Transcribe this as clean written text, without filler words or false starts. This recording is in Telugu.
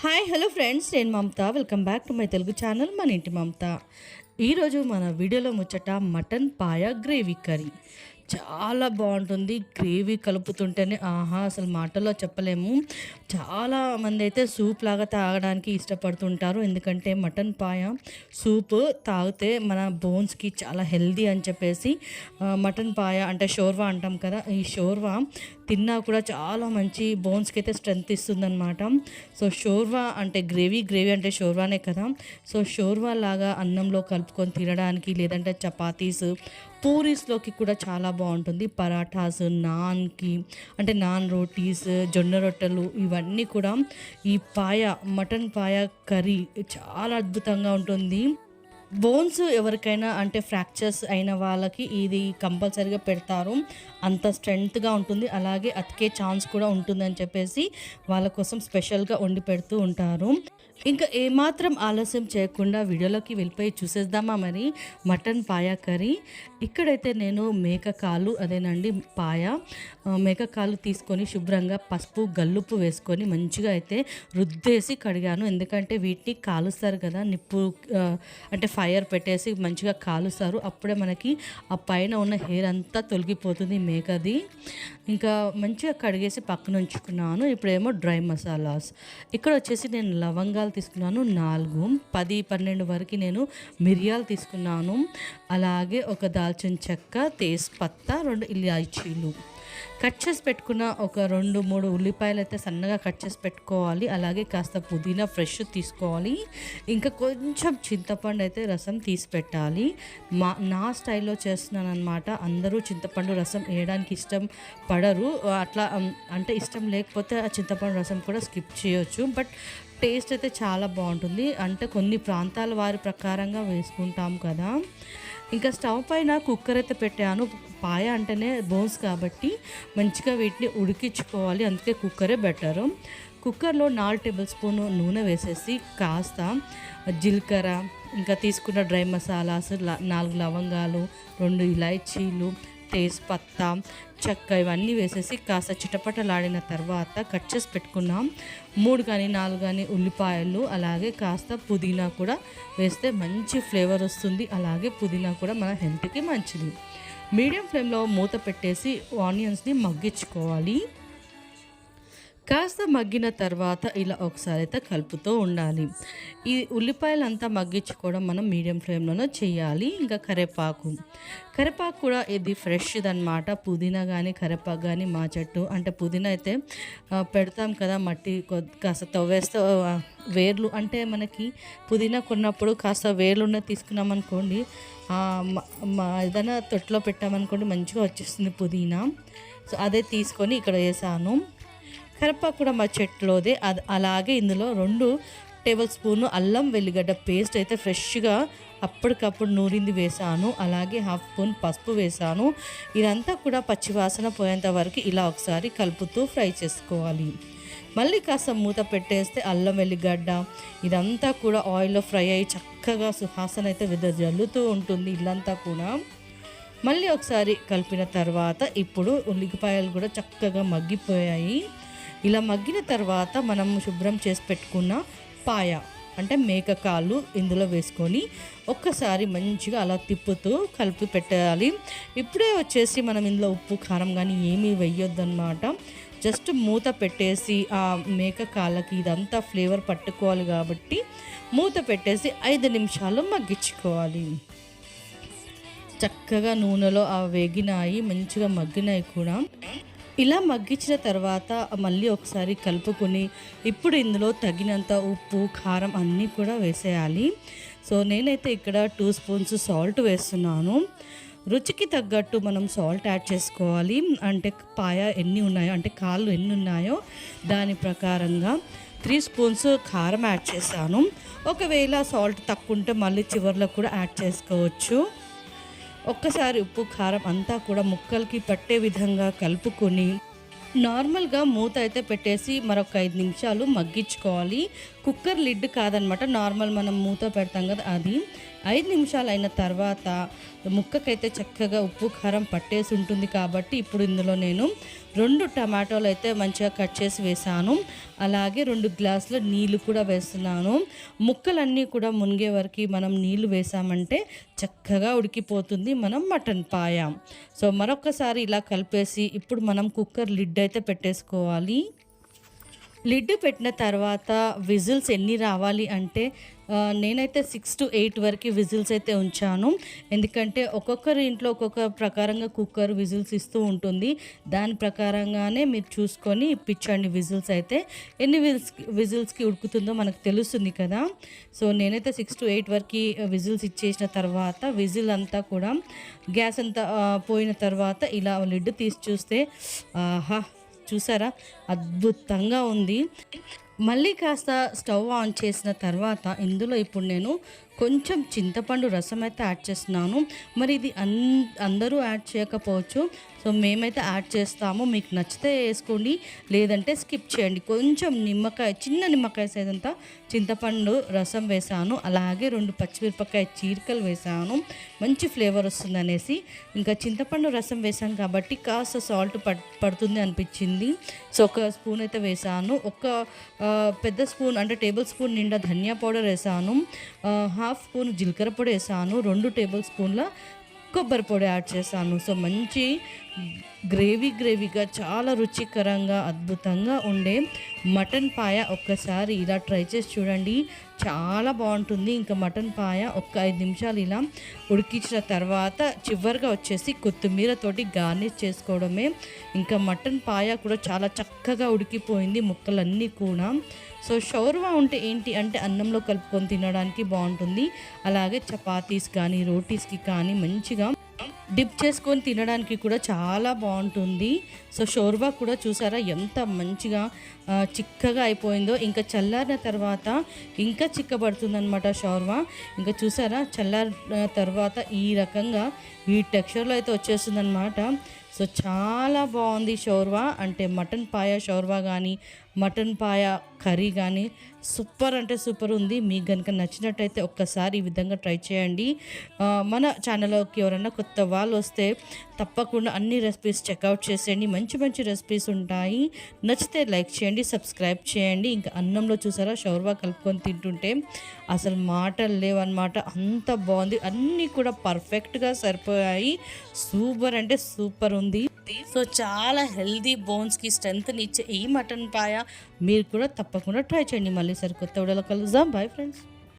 హాయ్ హలో ఫ్రెండ్స్, నేను Mamata. Welcome back to my Telugu channel మన ఇంటి మమత. ఈరోజు మన వీడియోలో ముచ్చట మటన్ పాయ గ్రేవీ కర్రీ. చాలా బాగుంటుంది. గ్రేవీ కలుపుతుంటేనే ఆహా, అసలు మాటల్లో చెప్పలేము. చాలామంది అయితే సూప్ లాగా తాగడానికి ఇష్టపడుతుంటారు. ఎందుకంటే మటన్ పాయ సూప్ తాగితే మన బోన్స్కి చాలా హెల్దీ అని చెప్పేసి మటన్ పాయ అంటే షోర్వా అంటాం కదా, ఈ షోర్వా తిన్నా కూడా చాలా మంచి బోన్స్కి అయితే స్ట్రెంత్ ఇస్తుందన్నమాట. సో షోర్వా అంటే గ్రేవీ అంటే షోర్వానే కదా. సో షోర్వా లాగా అన్నంలో కలుపుకొని తినడానికి, లేదంటే చపాతీస్ పూరీస్లోకి కూడా చాలా బాగుంటుంది. పరాఠాస్, నాన్కి అంటే నాన్ రోటీస్, జొన్న రొట్టెలు ఇవన్నీ కూడా ఈ పాయ మటన్ పాయ కర్రీ చాలా అద్భుతంగా ఉంటుంది. బోన్స్ ఎవరికైనా అంటే ఫ్రాక్చర్స్ అయిన వాళ్ళకి ఇది కంపల్సరీగా పెడతారు. అంత స్ట్రెంగ్త్గా ఉంటుంది, అలాగే అతికే ఛాన్స్ కూడా ఉంటుందని చెప్పేసి వాళ్ళ కోసం స్పెషల్గా వండి పెడుతూ ఉంటారు. ఇంకా ఏమాత్రం ఆలస్యం చేయకుండా వీడియోలోకి వెళ్ళిపోయి చూసేద్దామా మరి మటన్ పాయ కర్రీ. ఇక్కడైతే నేను మేక కాలు అదేనండి పాయ మేక కాలు తీసుకొని శుభ్రంగా పసుపు గల్లుప్పు వేసుకొని మంచిగా అయితే రుద్దేసి కడిగాను. ఎందుకంటే వీటిని కాలుస్తారు కదా, నిప్పు అంటే ఫైర్ పెట్టేసి మంచిగా కాలుస్తారు. అప్పుడే మనకి ఆ పైన ఉన్న హెయిర్ అంతా తొలగిపోతుంది మేకది. ఇంకా మంచిగా కడిగేసి పక్కన ఉంచుకున్నాను. ఇప్పుడేమో డ్రై మసాలాస్. ఇక్కడ వచ్చేసి నేను లవంగాలు తీసుకున్నాను 4, 10-12 వరకు నేను మిరియాలు తీసుకున్నాను. అలాగే ఒక దాల్చిన చెక్క, తేజ్పత్తా, 2 ఇలాచీలు కట్ చేసి పెట్టుకున్న ఒక 2-3 ఉల్లిపాయలు అయితే సన్నగా కట్ చేసి పెట్టుకోవాలి. అలాగే కాస్త పుదీనా ఫ్రెష్ తీసుకోవాలి. ఇంకా కొంచెం చింతపండు అయితే రసం తీసి పెట్టాలి. నా స్టైల్లో చేస్తున్నాను అనమాట. అందరూ చింతపండు రసం వేయడానికి ఇష్టం పడరు. అట్లా అంటే ఇష్టం లేకపోతే ఆ చింతపండు రసం కూడా స్కిప్ చేయొచ్చు. బట్ టేస్ట్ అయితే చాలా బాగుంటుంది. అంటే కొన్ని ప్రాంతాల వారి ప్రకారంగా వేసుకుంటాం కదా. ఇంకా స్టవ్ పైన కుక్కర్ అయితే పెట్టాను. పాయ అంటేనే బోన్స్ కాబట్టి మంచిగా వీటిని ఉడికించుకోవాలి, అందుకే కుక్కరే బెటరు. కుక్కర్లో 4 టేబుల్ స్పూన్ నూనె వేసేసి కాస్త జీలకర్ర, ఇంకా తీసుకున్న డ్రై మసాలాస్ 4 లవంగాలు, 2 ఇలాచీలు, తేజ్పత్తా, చెక్క ఇవన్నీ వేసేసి కాస్త చిటపటలాడిన తర్వాత కట్ చేసి పెట్టుకున్నాం 3-4 ఉల్లిపాయలు, అలాగే కాస్త పుదీనా కూడా వేస్తే మంచి ఫ్లేవర్ వస్తుంది. అలాగే పుదీనా కూడా మన హెల్త్కి మంచిది. మీడియం ఫ్లేమ్లో మూత పెట్టేసి ఆనియన్స్ని మగ్గించుకోవాలి. కాస్త మగ్గిన తర్వాత ఇలా ఒకసారి అయితే కలుపుతూ ఉండాలి. ఈ ఉల్లిపాయలంతా మగ్గించుకోవడం మనం మీడియం ఫ్లేమ్లోనే చేయాలి. ఇంకా కరివేపాకు కూడా ఇది ఫ్రెష్ది అనమాట. పుదీనా కానీ కరివేపాకు కానీ మా చెట్టు అంటే పుదీనా అయితే పెడతాం కదా, మట్టి కాస్త తవ్వేస్తే వేర్లు అంటే మనకి పుదీనా కొన్నప్పుడు కాస్త వేర్లు తీసుకున్నాం అనుకోండి, ఏదైనా తొట్టులో పెట్టామనుకోండి మంచిగా వచ్చేస్తుంది పుదీనా. సో అదే తీసుకొని ఇక్కడ వేసాను. కరివేపాకు కూడా మా చెట్టులోదే. అలాగే ఇందులో 2 టేబుల్ స్పూన్లు అల్లం వెల్లిగడ్డ పేస్ట్ అయితే ఫ్రెష్గా అప్పటికప్పుడు నూరింది వేసాను. అలాగే 1/2 స్పూన్ పసుపు వేసాను. ఇదంతా కూడా పచ్చివాసన పోయేంత వరకు ఇలా ఒకసారి కలుపుతూ ఫ్రై చేసుకోవాలి. మళ్ళీ కాస్త మూత పెట్టేస్తే అల్లం వెల్లిగడ్డ ఇదంతా కూడా ఆయిల్లో ఫ్రై అయ్యి చక్కగా సువాసన అయితే జల్లుతూ ఉంటుంది ఇల్లంతా కూడా. మళ్ళీ ఒకసారి కలిపిన తర్వాత ఇప్పుడు ఉల్లిపాయలు కూడా చక్కగా మగ్గిపోయాయి. ఇలా మగ్గిన తర్వాత మనం శుభ్రం చేసి పెట్టుకున్న పాయ అంటే మేక కాళ్ళు ఇందులో వేసుకొని ఒక్కసారి మంచిగా అలా తిప్పుతూ కలిపి పెట్టాలి. ఇప్పుడే వచ్చేసి మనం ఇందులో ఉప్పు కారం కానీ ఏమీ వేయొద్దన్నమాట. జస్ట్ మూత పెట్టేసి ఆ మేక కాళ్ళకి ఇదంతా ఫ్లేవర్ పట్టుకోవాలి కాబట్టి మూత పెట్టేసి 5 నిమిషాలు మగ్గించుకోవాలి. చక్కగా నూనెలో వేగినాయి, మంచిగా మగ్గినాయి కూడా. ఇలా మగ్గించిన తర్వాత మళ్ళీ ఒకసారి కలుపుకొని ఇప్పుడు ఇందులో తగినంత ఉప్పు కారం అన్నీ కూడా వేసేయాలి. సో నేనైతే ఇక్కడ 2 స్పూన్స్ సాల్ట్ వేస్తున్నాను. రుచికి తగ్గట్టు మనం సాల్ట్ యాడ్ చేసుకోవాలి. అంటే పాయ ఎన్ని ఉన్నాయో అంటే కాళ్ళు ఎన్ని ఉన్నాయో దాని ప్రకారంగా 3 స్పూన్స్ కారం యాడ్ చేశాను. ఒకవేళ సాల్ట్ తక్కువ ఉంటే మళ్ళీ చివరిలో కూడా యాడ్ చేసుకోవచ్చు. ఒక్కసారి ఉప్పు కారం అంతా కూడా ముక్కలకి పట్టే విధంగా కలుపుకొని నార్మల్గా మూత అయితే పెట్టేసి మరొక 5 నిమిషాలు మగ్గించుకోవాలి. కుక్కర్ లిడ్ కాదనమాట, నార్మల్ మనం మూత పెడతాం కదా అది. 5 నిమిషాలు అయిన తర్వాత ముక్కకైతే చక్కగా ఉప్పు కారం పట్టేసి ఉంటుంది కాబట్టి ఇప్పుడు ఇందులో నేను 2 టమాటోలు అయితే మంచిగా కట్ చేసి వేసాను. అలాగే 2 గ్లాసుల నీళ్ళు కూడా వేస్తున్నాను. ముక్కలన్నీ కూడా మునిగే వరకు మనం నీళ్ళు వేసామంటే చక్కగా ఉడికిపోతుంది మనం మటన్ పాయ. సో మరొకసారి ఇలా కలిపేసి ఇప్పుడు మనం కుక్కర్ లిడ్ అయితే పెట్టేసుకోవాలి. లిడ్ పెట్టిన తర్వాత విజిల్స్ ఎన్ని రావాలి అంటే నేనైతే 6 to 8 వరకు విజిల్స్ అయితే ఉంచాను. ఎందుకంటే ఒక్కొక్కరి ఇంట్లో ఒక్కొక్క ప్రకారంగా కుక్కర్ విజిల్స్ ఇస్తూ ఉంటుంది. దాని ప్రకారంగానే మీరు చూసుకొని ఇప్పించండి విజిల్స్ అయితే. ఎన్ని విజిల్స్కి ఉడుకుతుందో మనకు తెలుస్తుంది కదా. సో నేనైతే 6 to 8 వరకు విజిల్స్ ఇచ్చేసిన తర్వాత విజిల్ అంతా కూడా గ్యాస్ అంతా పోయిన తర్వాత ఇలా లిడ్ తీసి చూస్తే ఆహా, చూసారా అద్భుతంగా ఉంది. మళ్ళీ కాస్త స్టవ్ ఆన్ చేసిన తర్వాత ఇందులో ఇప్పుడు నేను కొంచెం చింతపండు రసం అయితే యాడ్ చేస్తున్నాను. మరి ఇది అందరూ యాడ్ చేయకపోవచ్చు. సో మేమైతే యాడ్ చేస్తాము. మీకు నచ్చితే వేసుకోండి, లేదంటే స్కిప్ చేయండి. కొంచెం నిమ్మకాయ, చిన్న నిమ్మకాయ సైజ్ అంతా చింతపండు రసం వేసాను. అలాగే 2 పచ్చిమిరపకాయ చీరికలు వేసాను, మంచి ఫ్లేవర్ వస్తుంది అనేసి. ఇంకా చింతపండు రసం వేసాను కాబట్టి కాస్త సాల్ట్ పడుతుంది అనిపించింది. సో 1 స్పూన్ అయితే వేసాను. ఒక పెద్ద స్పూన్ అంటే టేబుల్ స్పూన్ నిండా ధనియా పౌడర్ వేసాను. 1/2 స్పూన్ జీలకర్ర పొడి వేసాను. 2 టేబుల్ స్పూన్ల కొబ్బరి పొడి యాడ్ చేశాను. సో మంచి గ్రేవీగా చాలా రుచికరంగా అద్భుతంగా ఉండే మటన్ పాయ ఒక్కసారి ఇలా ట్రై చేసి చూడండి, చాలా బాగుంటుంది. ఇంకా మటన్ పాయ ఒక 5 నిమిషాలు ఇలా ఉడికించిన తర్వాత చివరిగా వచ్చేసి కొత్తిమీరతోటి గార్నిష్ చేసుకోవడమే. ఇంకా మటన్ పాయ కూడా చాలా చక్కగా ఉడికిపోయింది ముక్కలన్నీ కూడా. సో షవర్మా ఉంటే ఏంటి అంటే అన్నంలో కలుపుకొని తినడానికి బాగుంటుంది. అలాగే చపాతీస్ కానీ రోటీస్కి కానీ మంచిగా డిప్ చేసుకొని తినడానికి కూడా చాలా బాగుంటుంది. సో షోర్బా కూడా చూసారా ఎంత మంచిగా చిక్కగా అయిపోయిందో. ఇంకా చల్లారిన తర్వాత ఇంకా చిక్కబడుతుంది అనమాట షోర్బా. ఇంకా చూసారా చల్లారిన తర్వాత ఈ రకంగా ఈ టెక్స్చర్లో అయితే వచ్చేస్తుంది అనమాట. సో చాలా బాగుంది షోర్వా, అంటే మటన్ పాయ షోర్వా కానీ మటన్ పాయ కర్రీ కానీ సూపర్ అంటే సూపర్ ఉంది. మీకు కనుక నచ్చినట్టయితే ఒక్కసారి ఈ విధంగా ట్రై చేయండి. మన ఛానల్లోకి ఎవరైనా కొత్త వాళ్ళు వస్తే తప్పకుండా అన్ని రెసిపీస్ చెక్అవుట్ చేసేయండి. మంచి రెసిపీస్ ఉంటాయి. నచ్చితే లైక్ చేయండి, సబ్స్క్రైబ్ చేయండి. ఇంకా అన్నంలో చూసారా షోర్వా కలుపుకొని తింటుంటే అసలు మాటలు లేవన్నమాట, అంత బాగుంది. అన్నీ కూడా పర్ఫెక్ట్గా సరిపోయాయి. సూపర్ అంటే సూపర్ ఉంది. సో చాలా హెల్దీ, బోన్స్కి స్ట్రెంగ్త్ని ఇచ్చే ఈ మటన్ పాయ మీరు కూడా తప్పకుండా ట్రై చేయండి. మళ్ళీ సరికొత్త వీడియోలో కలుద్దాం. Bye friends.